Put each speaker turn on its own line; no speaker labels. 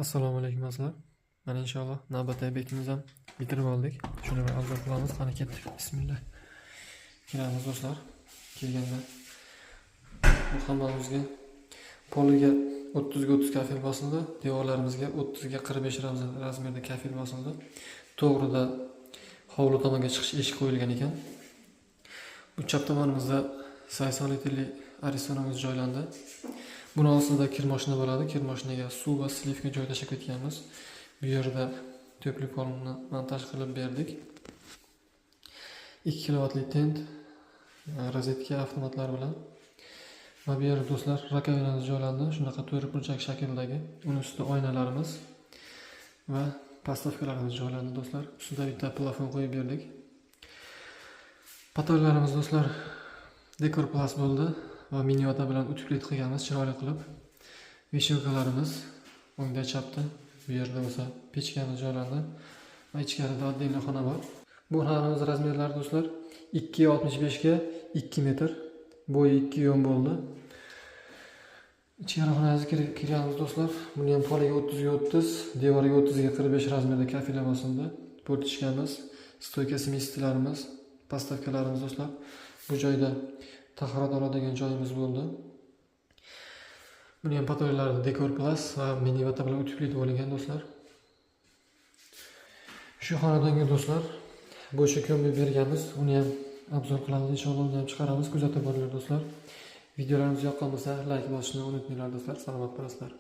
Assalomu alaykum do'stlar. Mana inshaalloh navbatdagi bekimizni ham bitirib oldik. Shuni bir avval qilamiz. Qani ketdik. Bismillah. Kiramiz do'stlar. Kelganda bu hammamizga poliga 30 ga 30 kafil bosildi. Devorlarimizga 30 ga 45 razmerda kafil bosildi. To'g'rida hovli tomonga chiqish eshik qo'yilgan ekan. Bu chap tomonimizda 80 litrli arizonamiz joylandi. Buni ostida kir mashina bo'ladi. Kir mashinaga suv va slivka joy tashab ketganmiz. Bu yerda to'pli polni montaj qilib berdik. 2 kilovatli tent, rozetka avtomatlar bilan. Va bu yerda do'stlar rakovinamiz joylandi. Shunaqa to'rtburchak shakldagi. Uning ustida oynalarimiz va postavkalarimiz joylandi do'stlar. Ustida bitta plafon qo'yib berdik. Patollarimiz do'stlar dekor plas bo'ldi. Va miniata bilan utiplet qilganmiz chiroyli qilib. Vishilkalarimiz o'ngda chapda, bu yerda bo'lsa pechkamiz joylandi va ichkarida oddiy xona bor. Bu xonamiz razmerlari do'stlar 2.65 ga 2 metr, bo'yi 2 yon bo'ldi. Ichkari xonamizga kirganmiz do'stlar. Buni ham poliga 30 ga 30, devoriga 30 ga 45 razmerda kafila bosildi. Portichkamiz, stoyka smestilarimiz, postavkalarimiz do'stlar. Bu joyda tahorat oladigan joyimiz bo'ldi. Buni ham patollarda dekor plus va mini vata bilan utiplet bo'lingan do'stlar. Shu xonadonga do'stlar bo'shqa ko'mib berganmiz. Uni ham obzor qilamiz, inshaalloh uni ham chiqaramiz. Kuzatib boringlar do'stlar. Videolarimiz yoqqan bo'lsa like bosishni unutmanglar do'stlar. Salomat bo'lasizlar.